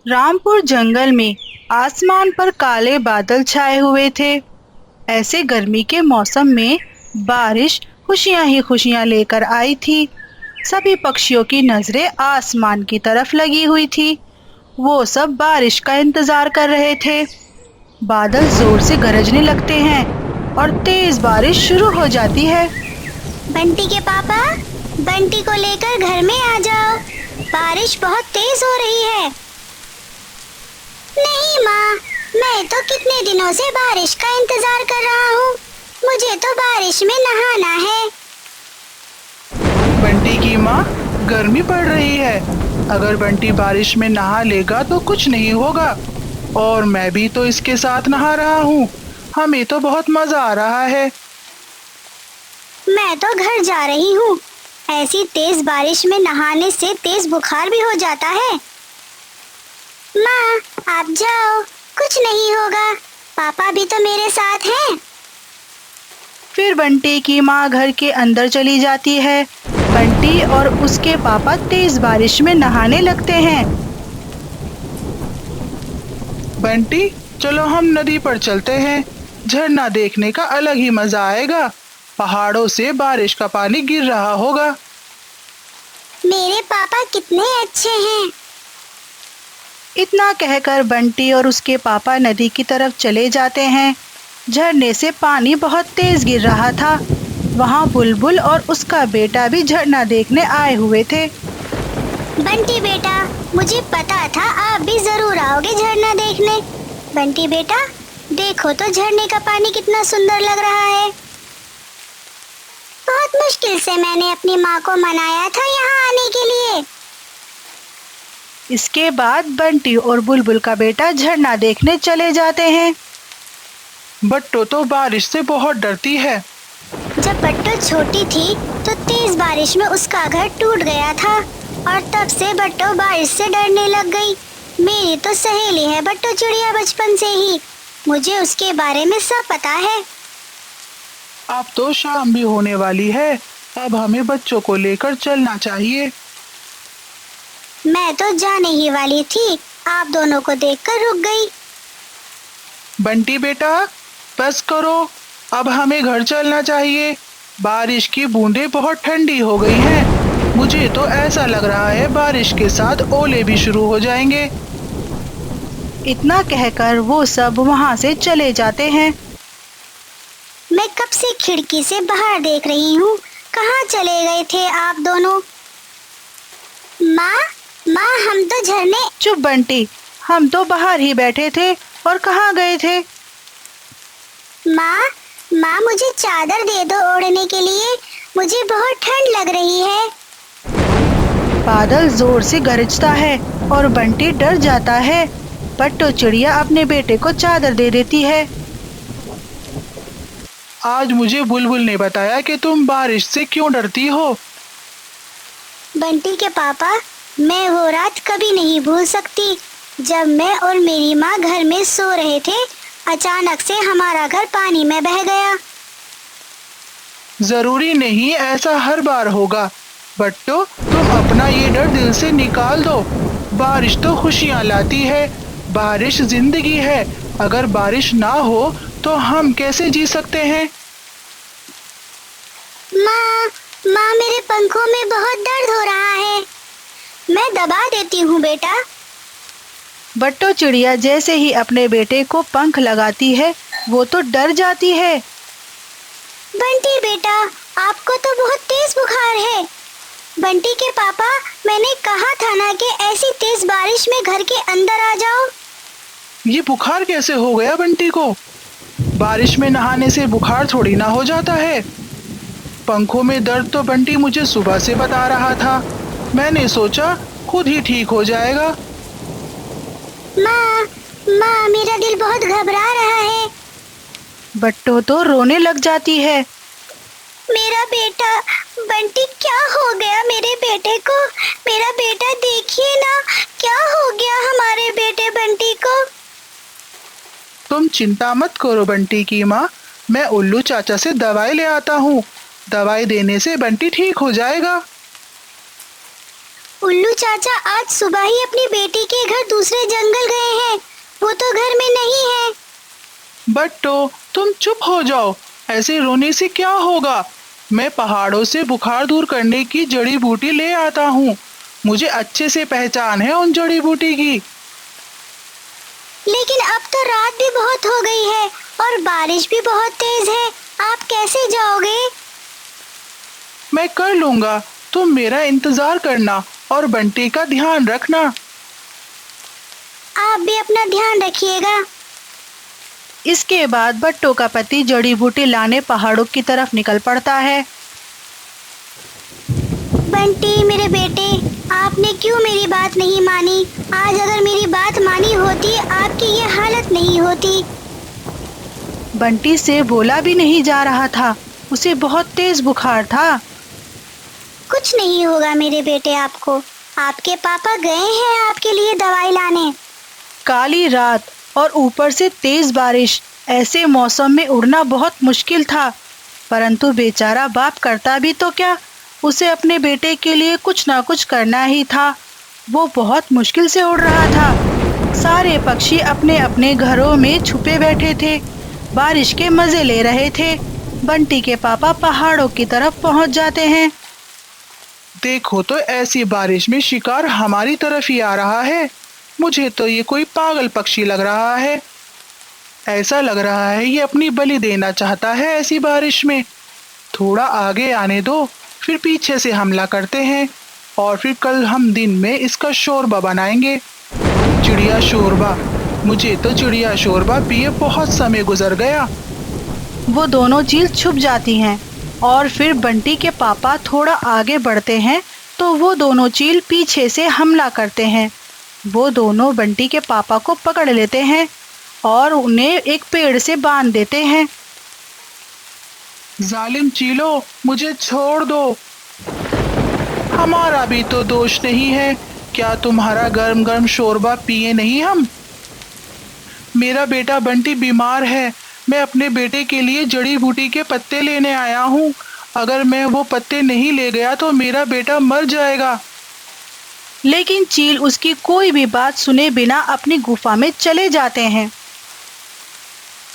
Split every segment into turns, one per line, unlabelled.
रामपुर जंगल में आसमान पर काले बादल छाए हुए थे। ऐसे गर्मी के मौसम में बारिश खुशियां ही खुशियां लेकर आई थी। सभी पक्षियों की नजरें आसमान की तरफ लगी हुई थी। वो सब बारिश का इंतजार कर रहे थे। बादल जोर से गरजने लगते हैं और तेज बारिश शुरू हो जाती है।
बंटी के पापा, बंटी को लेकर घर में आ जाओ। बारिश बहुत तेज हो रही है। नहीं माँ, मैं तो कितने दिनों से बारिश का इंतजार कर रहा हूँ। मुझे तो बारिश में नहाना है।
बंटी की माँ, गर्मी पड़ रही है। अगर बंटी बारिश में नहा लेगा तो कुछ नहीं होगा। और मैं भी तो इसके साथ नहा रहा हूँ। हमें तो बहुत मजा आ रहा है।
मैं तो घर जा रही हूँ। ऐसी तेज बारिश में नहाने से तेज बुखार भी हो जाता है। माँ, आप जाओ, कुछ नहीं होगा। पापा भी तो मेरे साथ हैं।
फिर बंटी की माँ घर के अंदर चली जाती है। बंटी और उसके पापा तेज बारिश में नहाने लगते हैं।
बंटी, चलो हम नदी पर चलते हैं। झरना देखने का अलग ही मजा आएगा। पहाड़ों से बारिश का पानी गिर रहा होगा।
मेरे पापा कितने अच्छे हैं।
इतना कहकर बंटी और उसके पापा नदी की तरफ चले जाते हैं। झरने से पानी बहुत तेज गिर रहा था। वहाँ बुलबुल और उसका बेटा भी झरना देखने आए हुए थे।
बंटी बेटा, मुझे पता था आप भी जरूर आओगे झरना देखने। बंटी बेटा, देखो तो झरने का पानी कितना सुंदर लग रहा है। बहुत मुश्किल से मैंने अपनी माँ को मनाया था यहाँ आने के लिए।
इसके बाद बंटी और बुलबुल का बेटा झरना देखने चले जाते हैं।
बट्टो तो बारिश से बहुत डरती है।
जब बट्टो छोटी थी तो तेज बारिश में उसका घर टूट गया था और तब से बट्टो बारिश से डरने लग गई। मेरी तो सहेली है बट्टो चिड़िया बचपन से ही। मुझे उसके बारे में सब पता है।
अब तो शाम भी होने वाली है। अब हमें बच्चों को लेकर चलना चाहिए।
मैं तो जाने ही वाली थी, आप दोनों को देखकर रुक गई।
बंटी बेटा, बस करो। अब हमें घर चलना चाहिए। बारिश की बूंदें बहुत ठंडी हो गई हैं। मुझे तो ऐसा लग रहा है बारिश के साथ ओले भी शुरू हो जाएंगे।
इतना कहकर वो सब वहाँ से चले जाते हैं।
मैं कब से खिड़की से बाहर देख रही हूँ। कहाँ चले गए थे आप दोनों? माँ, माँ, हम तो झरने।
चुप बंटी, हम तो बाहर ही बैठे थे और कहाँ गए थे?
माँ, माँ, मुझे चादर दे दो ओढ़ने के लिए। मुझे बहुत ठंड लग रही है।
बादल जोर से गरजता है और बंटी डर जाता है। बट्टो चिड़िया अपने बेटे को चादर दे देती है।
आज मुझे बुलबुल ने बताया कि तुम बारिश से क्यों डरती हो।
बंटी के पापा, मैं वो रात कभी नहीं भूल सकती जब मैं और मेरी माँ घर में सो रहे थे। अचानक से हमारा घर पानी में बह गया।
जरूरी नहीं ऐसा हर बार होगा। बट्टो, तुम अपना ये डर दिल से निकाल दो। बारिश तो खुशियाँ लाती है। बारिश जिंदगी है। अगर बारिश ना हो तो हम कैसे जी सकते हैं।
माँ, माँ, मेरे पंखों में बहुत दर्द हो रहा है। मैं दबा देती हूँ बेटा।
बट्टो चिड़िया जैसे ही अपने बेटे को पंख लगाती है वो तो डर जाती है।
बंटी बेटा, आपको तो बहुत तेज बुखार है। बंटी के पापा, मैंने कहा था ना कि ऐसी तेज बारिश में घर के अंदर आ जाओ।
ये बुखार कैसे हो गया बंटी को? बारिश में नहाने से बुखार थोड़ी ना हो जाता है। पंखों में दर्द तो बंटी मुझे सुबह से बता रहा था। मैंने सोचा खुद ही ठीक हो जाएगा।
माँ, माँ, मेरा दिल बहुत घबरा रहा है।
बट्टो तो रोने लग जाती है।
मेरा बेटा बंटी, क्या हो गया मेरे बेटे को? मेरा बेटा देखिए ना, क्या हो गया हमारे बेटे बंटी को?
तुम चिंता मत करो बंटी की माँ। मैं उल्लू चाचा से दवाई ले आता हूँ। दवाई देने से बंटी ठीक हो जाएगा।
उल्लू चाचा आज सुबह ही अपनी बेटी के घर दूसरे जंगल गए हैं। वो तो घर में नहीं है।
बट्टो, तुम चुप हो जाओ। ऐसे रोने से क्या होगा? मैं पहाड़ों से बुखार दूर करने की जड़ी बूटी ले आता हूँ। मुझे अच्छे से पहचान है उन जड़ी बूटी की।
लेकिन अब तो रात भी बहुत हो गई है और बारिश भी बहुत तेज है। आप कैसे जाओगे?
मैं कर लूंगा, तुम मेरा इंतजार करना और बंटी का ध्यान रखना।
आप भी अपना ध्यान रखिएगा।
इसके बाद बट्टो का पति जड़ी बूटी लाने पहाड़ों की तरफ निकल पड़ता है।
बंटी मेरे बेटे, आपने क्यों मेरी बात नहीं मानी? आज अगर मेरी बात मानी होती आपकी ये हालत नहीं होती।
बंटी से बोला भी नहीं जा रहा था, उसे बहुत तेज बुखार था।
कुछ नहीं होगा मेरे बेटे आपको। आपके पापा गए हैं आपके लिए दवाई लाने।
काली रात और ऊपर से तेज बारिश, ऐसे मौसम में उड़ना बहुत मुश्किल था। परंतु बेचारा बाप करता भी तो क्या, उसे अपने बेटे के लिए कुछ ना कुछ करना ही था। वो बहुत मुश्किल से उड़ रहा था। सारे पक्षी अपने अपने घरों में छुपे बैठे थे, बारिश के मजे ले रहे थे। बंटी के पापा पहाड़ों की तरफ पहुंच जाते हैं।
देखो तो ऐसी बारिश में शिकार हमारी तरफ ही आ रहा है। मुझे तो ये कोई पागल पक्षी लग रहा है। ऐसा लग रहा है ये अपनी बलि देना चाहता है ऐसी बारिश में। थोड़ा आगे आने दो, फिर पीछे से हमला करते हैं और फिर कल हम दिन में इसका शोरबा बनाएंगे। चिड़िया शोरबा। मुझे तो चिड़िया शोरबा पिए बहुत समय गुजर गया।
वो दोनों चील छुप जाती हैं और फिर बंटी के पापा थोड़ा आगे बढ़ते हैं तो वो दोनों चील पीछे से हमला करते हैं। वो दोनों बंटी के पापा को पकड़ लेते हैं और उन्हें एक पेड़ से बांध देते हैं।
जालिम चीलो, मुझे छोड़ दो। हमारा भी तो दोष नहीं है। क्या तुम्हारा गरम गरम शोरबा पिए नहीं हम? मेरा बेटा बंटी बीमार है। मैं अपने बेटे के लिए जड़ी बूटी के पत्ते लेने आया हूँ। अगर मैं वो पत्ते नहीं ले गया तो मेरा बेटा मर जाएगा।
लेकिन चील उसकी कोई भी बात सुने बिना अपनी गुफा में चले जाते हैं।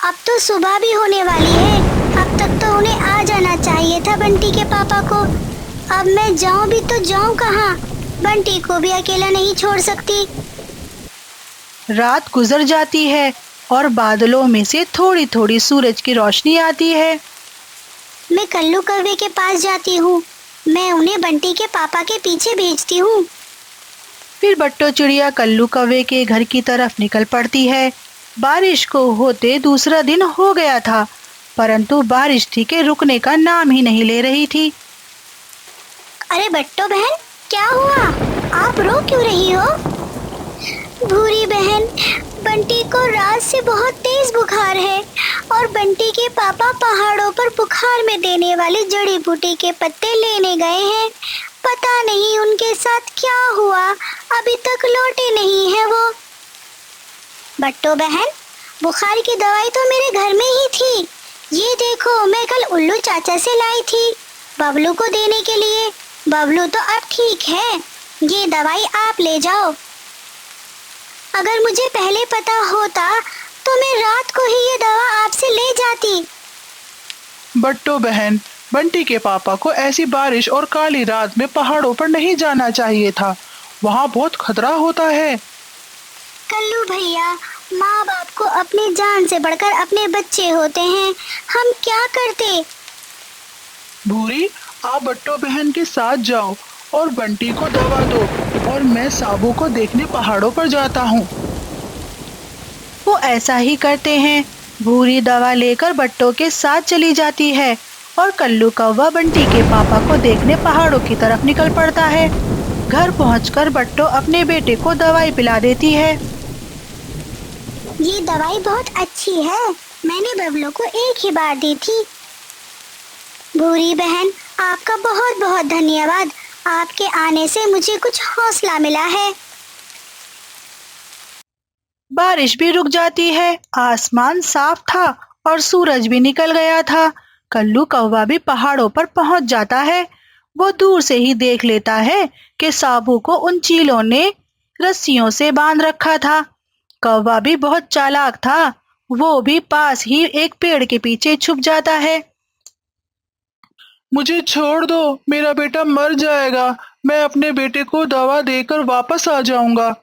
अब तो सुबह भी होने वाली है। अब तक तो उन्हें आ जाना चाहिए था बंटी के पापा को। अब मैं जाऊं भी तो जाऊं कहाँ? बंटी को भी अकेला नहीं छोड़ सकती।
रात गुजर जाती है और बादलों में से थोड़ी थोड़ी सूरज की रोशनी आती है।
मैं कल्लू कौवे के पास जाती हूँ। मैं उन्हें बंटी के पापा के पीछे भेजती हूँ।
फिर बट्टो चिड़िया कल्लू कौवे के घर की तरफ निकल पड़ती है। बारिश को होते दूसरा दिन हो गया था, परंतु बारिश थी के रुकने का नाम ही नहीं ले रही थी।
अरे बट्टो बहन, क्या हुआ? आप रो क्यों रही हो? भूरी बहन, बंटी को रात से बहुत तेज बुखार है और बंटी के पापा पहाड़ों पर बुखार में देने वाली जड़ी बूटी के पत्ते लेने गए हैं। पता नहीं उनके साथ क्या हुआ, अभी तक लौटे नहीं है वो। बट्टो बहन, बुखार की दवाई तो मेरे घर में ही थी। ये देखो, मैं कल उल्लू चाचा से लाई थी बबलू को देने के लिए। बबलू तो अब ठीक है। ये दवाई आप ले जाओ। अगर मुझे पहले पता होता तो मैं रात को ही ये दवा आपसे ले जाती।
बट्टो बहन, बंटी के पापा को ऐसी बारिश और काली रात में पहाड़ों पर नहीं जाना चाहिए था। वहाँ बहुत खतरा होता है।
कल्लू भैया, माँ बाप को अपनी जान से बढ़कर अपने बच्चे होते हैं। हम क्या करते?
भूरी, आप बट्टो बहन के साथ जाओ और बंटी को दवा दो और मैं साबू को देखने पहाड़ों पर जाता हूँ।
वो ऐसा ही करते हैं। भूरी दवा लेकर बट्टो के साथ चली जाती है और कल्लू कौवा बंटी के पापा को देखने पहाड़ों की तरफ निकल पड़ता है। घर पहुंचकर बट्टो अपने बेटे को दवाई पिला देती है।
ये दवाई बहुत अच्छी है। मैंने बबलू को एक ही बार दी थी। भूरी बहन, आपका बहुत बहुत धन्यवाद। आपके आने से मुझे कुछ हौसला मिला है।
बारिश भी रुक जाती है। आसमान साफ था और सूरज भी निकल गया था। कल्लू कौवा भी पहाड़ों पर पहुंच जाता है। वो दूर से ही देख लेता है कि साबू को उन चीलों ने रस्सियों से बांध रखा था। कौवा भी बहुत चालाक था, वो भी पास ही एक पेड़ के पीछे छुप जाता है।
मुझे छोड़ दो, मेरा बेटा मर जाएगा। मैं अपने बेटे को दवा देकर वापस आ जाऊंगा।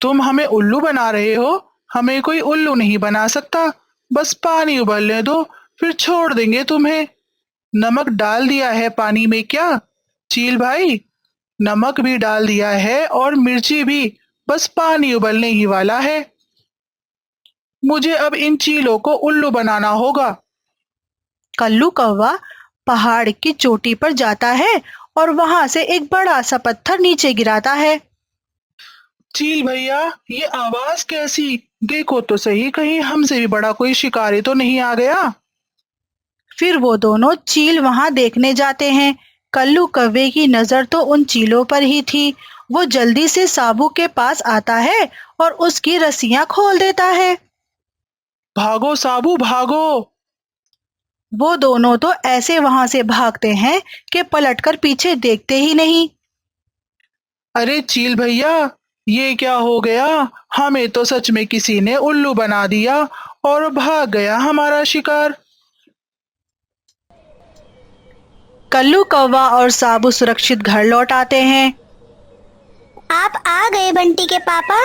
तुम हमें उल्लू बना रहे हो? हमें कोई उल्लू नहीं बना सकता। बस पानी उबलने दो, फिर छोड़ देंगे तुम्हें। नमक डाल दिया है पानी में क्या? चील भाई, नमक भी डाल दिया है और मिर्ची भी। बस पानी उबलने ही वाला है। मुझे अब इन चीलों को उल्लू बनाना होगा।
कल्लू कौवा पहाड़ की चोटी पर जाता है और वहां से एक बड़ा सा पत्थर नीचे गिराता है।
चील भैया, ये आवाज कैसी? देखो तो सही, कहीं हमसे भी बड़ा कोई शिकारी तो नहीं आ गया।
फिर वो दोनों चील वहां देखने जाते हैं। कल्लू कौवे की नजर तो उन चीलों पर ही थी। वो जल्दी से साबू के पास आता है और उसकी रस्सियां खोल देता है।
भागो साबू भागो।
वो दोनों तो ऐसे वहां से भागते हैं कि पलटकर पीछे देखते ही नहीं।
अरे चील भैया, ये क्या हो गया? हमें तो सच में किसी ने उल्लू बना दिया और भाग गया हमारा शिकार।
कल्लू कौवा और साबू सुरक्षित घर लौट आते हैं।
आप आ गए बंटी के पापा।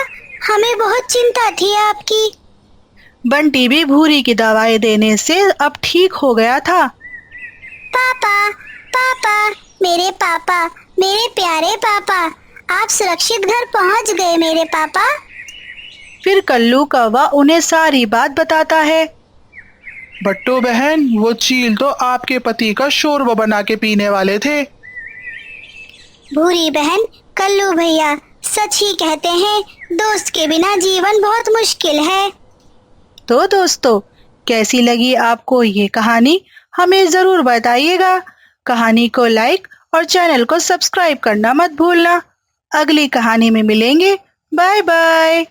हमें बहुत चिंता थी आपकी।
बंटी भी भूरी की दवाई देने से अब ठीक हो गया था।
पापा, पापा, मेरे पापा, मेरे प्यारे पापा, आप सुरक्षित घर पहुंच गए मेरे पापा।
फिर कल्लू कौवा उन्हें सारी बात बताता है।
बट्टू बहन, वो चील तो आपके पति का शोरबा बना के पीने वाले थे।
भूरी बहन, कल्लू भैया सच ही कहते हैं, दोस्त के बिना जीवन बहुत मुश्किल है।
तो दोस्तों, कैसी लगी आपको ये कहानी? हमें जरूर बताइएगा। कहानी को लाइक और चैनल को सब्सक्राइब करना मत भूलना। अगली कहानी में मिलेंगे। Bye bye.